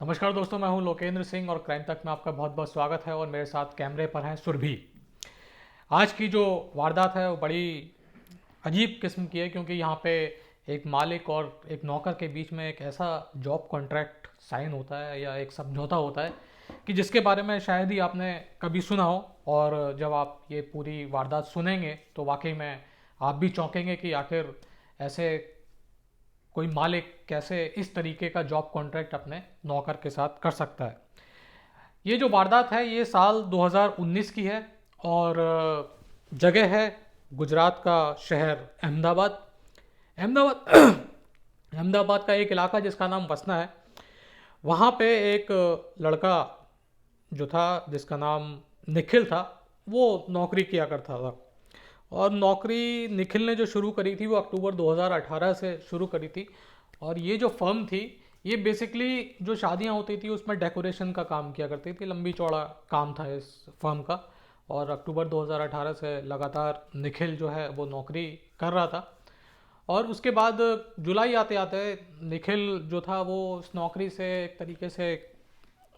नमस्कार दोस्तों, मैं हूं लोकेंद्र सिंह और क्राइम तक में आपका बहुत बहुत स्वागत है। और मेरे साथ कैमरे पर हैं सुरभि। आज की जो वारदात है वो बड़ी अजीब किस्म की है, क्योंकि यहाँ पे एक मालिक और एक नौकर के बीच में एक ऐसा जॉब कॉन्ट्रैक्ट साइन होता है या एक समझौता होता है कि जिसके बारे में शायद ही आपने कभी सुना हो। और जब आप ये पूरी वारदात सुनेंगे तो वाकई में आप भी चौंकेंगे कि आखिर ऐसे कोई मालिक कैसे इस तरीके का जॉब कॉन्ट्रैक्ट अपने नौकर के साथ कर सकता है। ये जो वारदात है ये साल 2019 की है और जगह है गुजरात का शहर अहमदाबाद। अहमदाबाद अहमदाबाद का एक इलाका जिसका नाम वसना है। वहाँ पे एक लड़का जो था जिसका नाम निखिल था, वो नौकरी किया करता था। और नौकरी निखिल ने जो शुरू करी थी वो अक्टूबर 2018 से शुरू करी थी। और ये जो फर्म थी ये बेसिकली जो शादियां होती थी उसमें डेकोरेशन का काम किया करती थी। लंबी चौड़ा काम था इस फर्म का। और अक्टूबर 2018 से लगातार निखिल जो है वो नौकरी कर रहा था। और उसके बाद जुलाई आते आते निखिल जो था वो उस नौकरी से एक तरीके से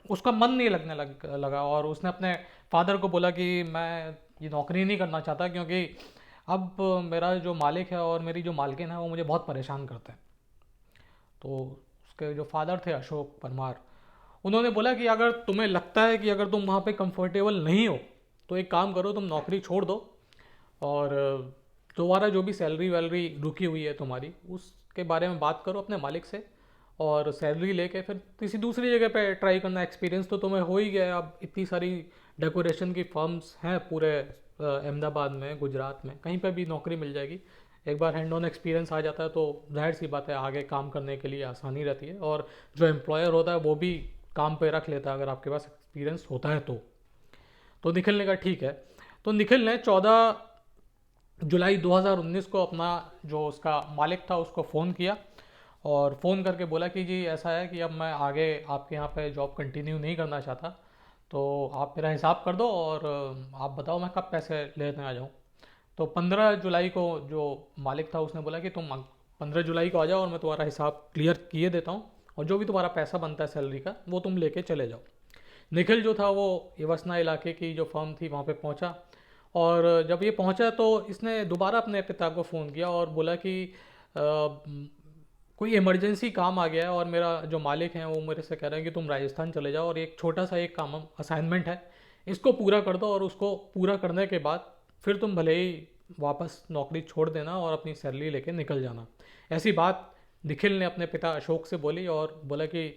उसका मन नहीं लगा। और उसने अपने फादर को बोला कि मैं ये नौकरी नहीं करना चाहता, क्योंकि अब मेरा जो मालिक है और मेरी जो मालकिन है वो मुझे बहुत परेशान करते हैं। तो उसके जो फादर थे अशोक परमार, उन्होंने बोला कि अगर तुम्हें लगता है कि अगर तुम वहाँ पे कंफर्टेबल नहीं हो तो एक काम करो, तुम नौकरी छोड़ दो और तुम्हारा जो भी सैलरी वैलरी रुकी हुई है तुम्हारी उसके बारे में बात करो अपने मालिक से। और सैलरी लेके फिर किसी दूसरी जगह पे ट्राई करना। एक्सपीरियंस तो तुम्हें हो ही गया, अब इतनी सारी डेकोरेशन की फर्म्स हैं पूरे अहमदाबाद में, गुजरात में, कहीं पे भी नौकरी मिल जाएगी। एक बार हैंड ऑन एक्सपीरियंस आ जाता है तो जाहिर सी बात है आगे काम करने के लिए आसानी रहती है। और जो एम्प्लॉयर होता है वो भी काम पे रख लेता है अगर आपके पास एक्सपीरियंस होता है तो निखिल ने कहा ठीक है। तो निखिल ने 14 जुलाई 2019 को अपना जो उसका मालिक था उसको फ़ोन किया और फ़ोन करके बोला कि जी ऐसा है कि अब मैं आगे आपके यहाँ पे जॉब कंटिन्यू नहीं करना चाहता, तो आप मेरा हिसाब कर दो और आप बताओ मैं कब पैसे लेने आ जाऊँ। तो 15 जुलाई को जो मालिक था उसने बोला कि तुम 15 जुलाई को आ जाओ और मैं तुम्हारा हिसाब क्लियर किए देता हूँ और जो भी तुम्हारा पैसा बनता है सैलरी का वो तुम लेके चले जाओ। निखिल जो था वो यवसना इलाके की जो फर्म थी वहाँ पे पहुँचा। और जब ये पहुँचा तो इसने दोबारा अपने पिता को फ़ोन किया और बोला कि कोई इमरजेंसी काम आ गया है और मेरा जो मालिक है वो मेरे से कह रहे हैं कि तुम राजस्थान चले जाओ और एक छोटा सा एक काम असाइनमेंट है, इसको पूरा कर दो और उसको पूरा करने के बाद फिर तुम भले ही वापस नौकरी छोड़ देना और अपनी सैलरी लेके निकल जाना। ऐसी बात निखिल ने अपने पिता अशोक से बोली और बोला कि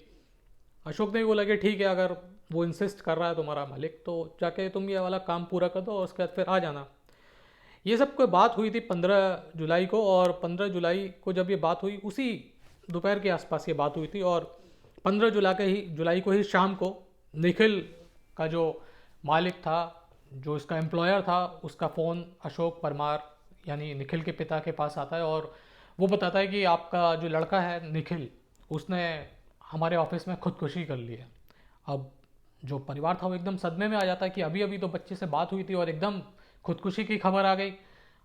अशोक ने भी बोला कि ठीक है, अगर वो इंसिस्ट कर रहा है तुम्हारा मालिक तो जाके तुम ये वाला काम पूरा कर दो और उसके बाद फिर आ जाना। ये सब कोई बात हुई थी 15 जुलाई को। और 15 जुलाई को जब ये बात हुई उसी दोपहर के आसपास ये बात हुई थी। और 15 जुलाई को ही शाम को निखिल का जो मालिक था, जो इसका एम्प्लॉयर था, उसका फ़ोन अशोक परमार यानी निखिल के पिता के पास आता है और वो बताता है कि आपका जो लड़का है निखिल, उसने हमारे ऑफिस में खुदकुशी कर ली है। अब जो परिवार था वो एकदम सदमे में आ जाता है कि अभी अभी तो बच्चे से बात हुई थी और एकदम खुदकुशी की खबर आ गई।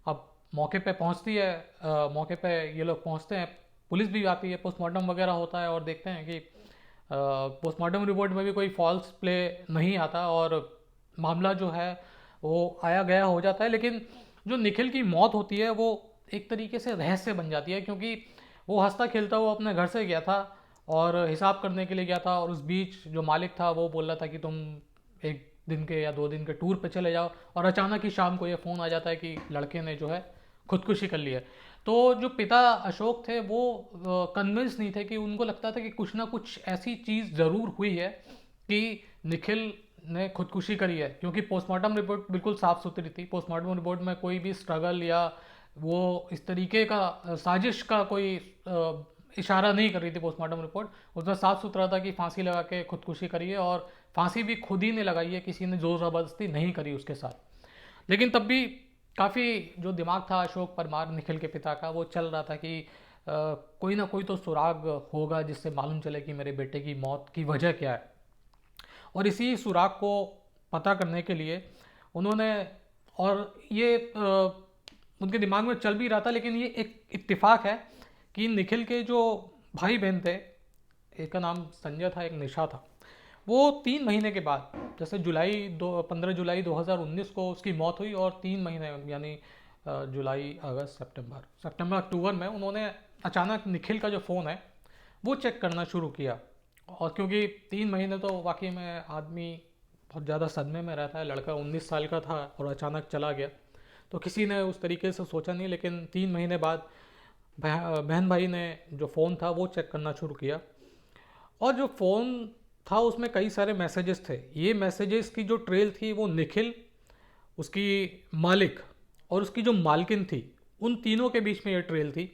अब मौके पे पहुंचती है, मौके पे ये लोग पहुंचते हैं, पुलिस भी आती है, पोस्टमार्टम वगैरह होता है और देखते हैं कि पोस्टमार्टम रिपोर्ट में भी कोई फॉल्स प्ले नहीं आता और मामला जो है वो आया गया हो जाता है। लेकिन जो निखिल की मौत होती है वो एक तरीके से रहस्य बन जाती है, क्योंकि वो हंसता खेलता हुआ अपने घर से गया था और हिसाब करने के लिए गया था। और उस बीच जो मालिक था वो बोल रहा था कि तुम एक दिन के या 2 दिन के टूर पे चले जाओ, और अचानक ही शाम को ये फ़ोन आ जाता है कि लड़के ने जो है खुदकुशी कर ली है। तो जो पिता अशोक थे वो कन्विंस नहीं थे, कि उनको लगता था कि कुछ ना कुछ ऐसी चीज़ ज़रूर हुई है कि निखिल ने खुदकुशी करी है, क्योंकि पोस्टमार्टम रिपोर्ट बिल्कुल साफ़ सुथरी थी। पोस्टमार्टम रिपोर्ट में कोई भी स्ट्रगल या वो इस तरीके का साजिश का कोई इशारा नहीं कर रही थी पोस्टमार्टम रिपोर्ट। उसमें साफ सुथरा था कि फांसी लगा के खुदकुशी करी है और फांसी भी खुद ही ने लगाई है, किसी ने जोर ज़बरदस्ती नहीं करी उसके साथ। लेकिन तब भी काफ़ी जो दिमाग था अशोक परमार निखिल के पिता का वो चल रहा था कि कोई ना कोई तो सुराग होगा जिससे मालूम चले कि मेरे बेटे की मौत की वजह क्या है। और इसी सुराग को पता करने के लिए उन्होंने, और ये उनके दिमाग में चल भी रहा था, लेकिन ये एक इत्तेफाक है कि निखिल के जो भाई बहन थे एक का नाम संजय था, एक निशा था। वो 3 महीने के बाद, जैसे 15 जुलाई 2019 को उसकी मौत हुई, और 3 महीने यानी जुलाई अगस्त सितंबर अक्टूबर में उन्होंने अचानक निखिल का जो फ़ोन है वो चेक करना शुरू किया। और क्योंकि 3 महीने तो वाकई में आदमी बहुत ज़्यादा सदमे में रहता है, लड़का 19 साल का था और अचानक चला गया, तो किसी ने उस तरीके से सोचा नहीं। लेकिन 3 महीने बाद बहन भाई ने जो फ़ोन था वो चेक करना शुरू किया, और जो फ़ोन था उसमें कई सारे मैसेजेस थे। ये मैसेजेस की जो ट्रेल थी वो निखिल, उसकी मालिक और उसकी जो मालकिन थी, उन तीनों के बीच में ये ट्रेल थी।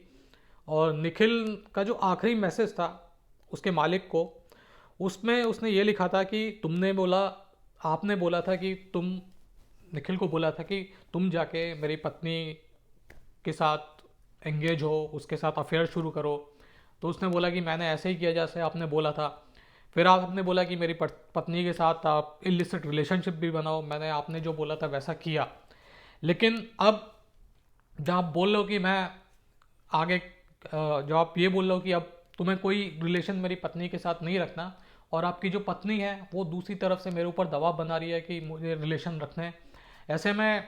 और निखिल का जो आखिरी मैसेज था उसके मालिक को, उसमें उसने ये लिखा था कि आपने बोला था कि निखिल को बोला था कि तुम जाके मेरी पत्नी के साथ एंगेज हो, उसके साथ अफेयर शुरू करो। तो उसने बोला कि मैंने ऐसे ही किया जैसे आपने बोला था। फिर आपने बोला कि मेरी पत्नी के साथ आप इलिसिट रिलेशनशिप भी बनाओ, मैंने आपने जो बोला था वैसा किया। लेकिन अब जब आप बोल रहे हो कि मैं आगे जो आप ये बोल रहे हो कि अब तुम्हें कोई रिलेशन मेरी पत्नी के साथ नहीं रखना, और आपकी जो पत्नी है वो दूसरी तरफ से मेरे ऊपर दबाव बना रही है कि मुझे रिलेशन रखने हैं, ऐसे में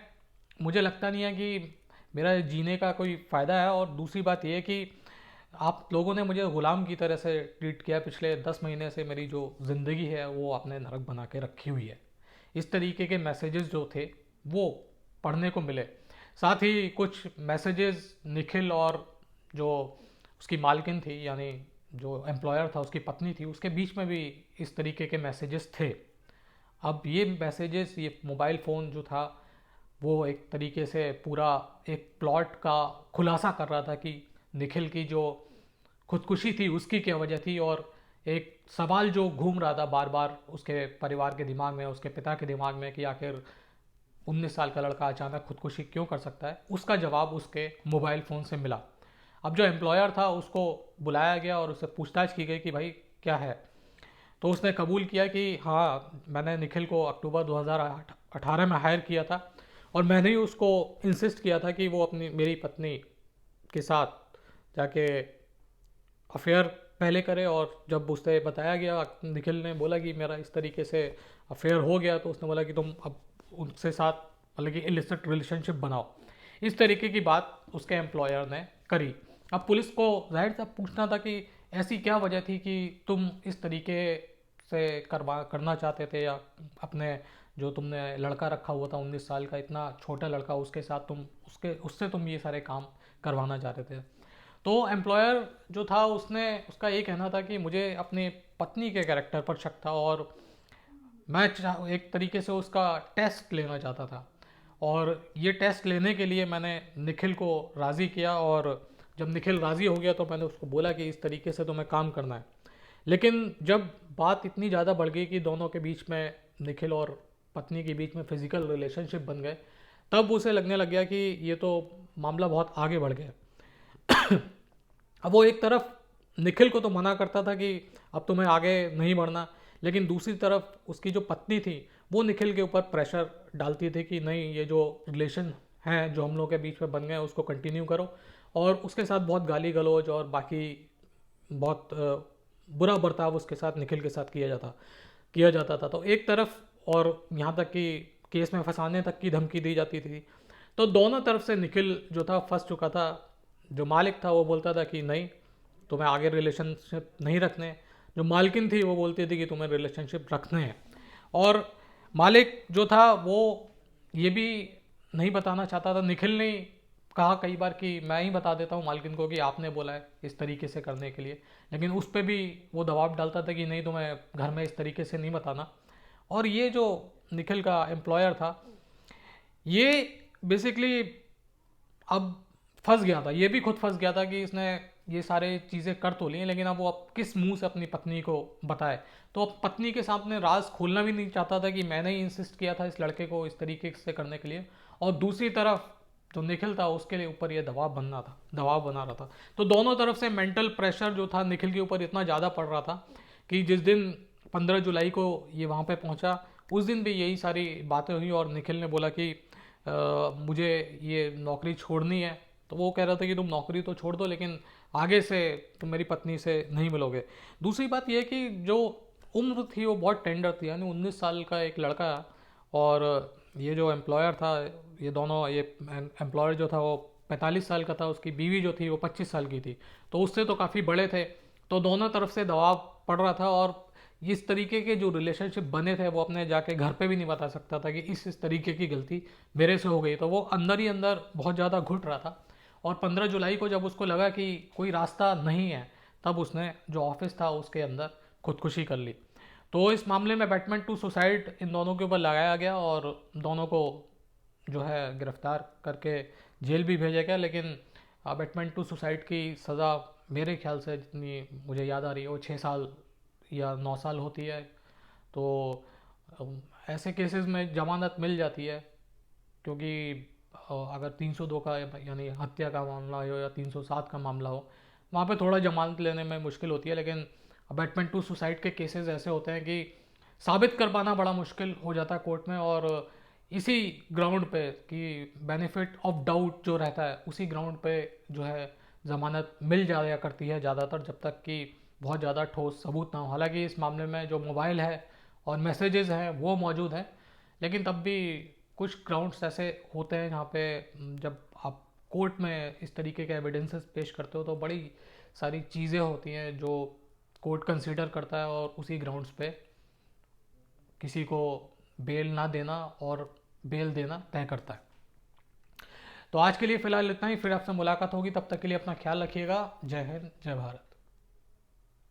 मुझे लगता नहीं है कि मेरा जीने का कोई फ़ायदा है। और दूसरी बात ये है कि आप लोगों ने मुझे गुलाम की तरह से ट्रीट किया, पिछले 10 महीने से मेरी जो ज़िंदगी है वो आपने नरक बना के रखी हुई है। इस तरीके के मैसेजेस जो थे वो पढ़ने को मिले। साथ ही कुछ मैसेजेस निखिल और जो उसकी मालकिन थी, यानी जो एम्प्लॉयर था उसकी पत्नी थी, उसके बीच में भी इस तरीके के मैसेजेस थे। अब ये मैसेजेस, ये मोबाइल फ़ोन जो था वो एक तरीके से पूरा एक प्लॉट का खुलासा कर रहा था कि निखिल की जो खुदकुशी थी उसकी क्या वजह थी। और एक सवाल जो घूम रहा था बार बार उसके परिवार के दिमाग में, उसके पिता के दिमाग में, कि आखिर 19 साल का लड़का अचानक खुदकुशी क्यों कर सकता है, उसका जवाब उसके मोबाइल फ़ोन से मिला। अब जो एम्प्लॉयर था उसको बुलाया गया और उससे पूछताछ की गई कि भाई क्या है। तो उसने कबूल किया कि हाँ, मैंने निखिल को अक्टूबर 2018 में हायर किया था, और मैंने ही उसको इंसिस्ट किया था कि वो मेरी पत्नी के साथ जाके अफेयर पहले करे। और जब उससे बताया गया, निखिल ने बोला कि मेरा इस तरीके से अफेयर हो गया, तो उसने बोला कि तुम अब उनसे साथ मतलब कि इलिसिट रिलेशनशिप बनाओ। इस तरीके की बात उसके एम्प्लॉयर ने करी। अब पुलिस को जाहिर सा पूछना था कि ऐसी क्या वजह थी कि तुम इस तरीके से करना चाहते थे, या अपने जो तुमने लड़का रखा हुआ था 19 साल का, इतना छोटा लड़का, उसके साथ उससे तुम ये सारे काम करवाना चाहते थे। तो एम्प्लॉयर जो था उसका ये कहना था कि मुझे अपनी पत्नी के कैरेक्टर पर शक था, और मैं एक तरीके से उसका टेस्ट लेना चाहता था। और ये टेस्ट लेने के लिए मैंने निखिल को राज़ी किया, और जब निखिल राज़ी हो गया तो मैंने उसको बोला कि इस तरीके से तुम्हें काम करना है। लेकिन जब बात इतनी ज़्यादा बढ़ गई कि दोनों के बीच में, निखिल और पत्नी के बीच में फिजिकल रिलेशनशिप बन गए, तब उसे लगने लग गया कि ये तो मामला बहुत आगे बढ़ गया। अब वो एक तरफ निखिल को तो मना करता था कि अब तुम्हें आगे नहीं बढ़ना, लेकिन दूसरी तरफ उसकी जो पत्नी थी वो निखिल के ऊपर प्रेशर डालती थी कि नहीं, ये जो रिलेशन हैं जो हम लोग के बीच में बन गए उसको कंटिन्यू करो। और उसके साथ बहुत गाली गलौज और बाकी बहुत बुरा बर्ताव उसके साथ, निखिल के साथ किया जाता था। तो एक तरफ, और यहाँ तक कि केस में फंसाने तक की धमकी दी जाती थी। तो दोनों तरफ से निखिल जो था फंस चुका था। जो मालिक था वो बोलता था कि नहीं, तुम्हें आगे रिलेशनशिप नहीं रखने। जो मालकिन थी वो बोलती थी कि तुम्हें रिलेशनशिप रखने हैं। और मालिक जो था वो ये भी नहीं बताना चाहता था। निखिल ने कहा कई बार कि मैं ही बता देता हूँ मालकिन को कि आपने बोला है इस तरीके से करने के लिए, लेकिन उस पर भी वो दबाव डालता था कि नहीं, तुम्हें घर में इस तरीके से नहीं बताना। और ये जो निखिल का एम्प्लॉयर था ये बेसिकली अब फंस गया था, ये भी खुद फंस गया था कि इसने ये सारे चीज़ें कर तो ली, लेकिन अब वो अब किस मुंह से अपनी पत्नी को बताए। तो अब पत्नी के सामने राज खोलना भी नहीं चाहता था कि मैंने ही इंसिस्ट किया था इस लड़के को इस तरीके से करने के लिए। और दूसरी तरफ जो निखिल था उसके लिए ऊपर ये दबाव बना रहा था। तो दोनों तरफ से मेंटल प्रेशर जो था निखिल के ऊपर इतना ज़्यादा पड़ रहा था कि जिस दिन 15 जुलाई को ये वहाँ पे पहुँचा, उस दिन भी यही सारी बातें हुई। और निखिल ने बोला कि मुझे ये नौकरी छोड़नी है। तो वो कह रहा था कि तुम नौकरी तो छोड़ दो, लेकिन आगे से तुम मेरी पत्नी से नहीं मिलोगे। दूसरी बात यह कि जो उम्र थी वो बहुत टेंडर थी, यानी 19 साल का एक लड़का और ये जो एम्प्लॉयर था, ये दोनों, ये एम्प्लॉयर जो था वो 45 साल का था, उसकी बीवी जो थी वो 25 साल की थी, तो उससे तो काफ़ी बड़े थे। तो दोनों तरफ से दबाव पड़ रहा था और इस तरीके के जो रिलेशनशिप बने थे वो अपने जाके घर पे भी नहीं बता सकता था कि इस तरीके की गलती मेरे से हो गई। तो वो अंदर ही अंदर बहुत ज़्यादा घुट रहा था। और 15 जुलाई को जब उसको लगा कि कोई रास्ता नहीं है, तब उसने जो ऑफिस था उसके अंदर खुदकुशी कर ली। तो इस मामले में बैटमैन 2 सुसाइड इन दोनों के ऊपर लगाया गया और दोनों को जो है गिरफ्तार करके जेल भी भेजा गया। लेकिन बैटमैन 2 सुसाइड की सज़ा मेरे ख्याल से, जितनी मुझे याद आ रही है, वो 6 साल या 9 साल होती है। तो ऐसे केसेस में जमानत मिल जाती है, क्योंकि अगर 302 का यानी हत्या का मामला हो या 307 का मामला हो, वहाँ पे थोड़ा जमानत लेने में मुश्किल होती है। लेकिन अबैटमेंट 2 सुसाइड के केसेस ऐसे होते हैं कि साबित कर पाना बड़ा मुश्किल हो जाता है कोर्ट में, और इसी ग्राउंड पे कि बेनिफिट ऑफ डाउट जो रहता है, उसी ग्राउंड पे जो है ज़मानत मिल जाया करती है ज़्यादातर, जब तक कि बहुत ज़्यादा ठोस सबूत ना हो। हालांकि इस मामले में जो मोबाइल है और मैसेजेस हैं वो मौजूद हैं, लेकिन तब भी कुछ ग्राउंड्स ऐसे होते हैं जहाँ पे जब आप कोर्ट में इस तरीके के एविडेंसेस पेश करते हो तो बड़ी सारी चीज़ें होती हैं जो कोर्ट कंसीडर करता है और उसी ग्राउंड्स पे किसी को बेल ना देना और बेल देना तय करता है। तो आज के लिए फ़िलहाल इतना ही, फिर आपसे मुलाकात होगी, तब तक के लिए अपना ख्याल रखिएगा। जय हिंद, जय भारत।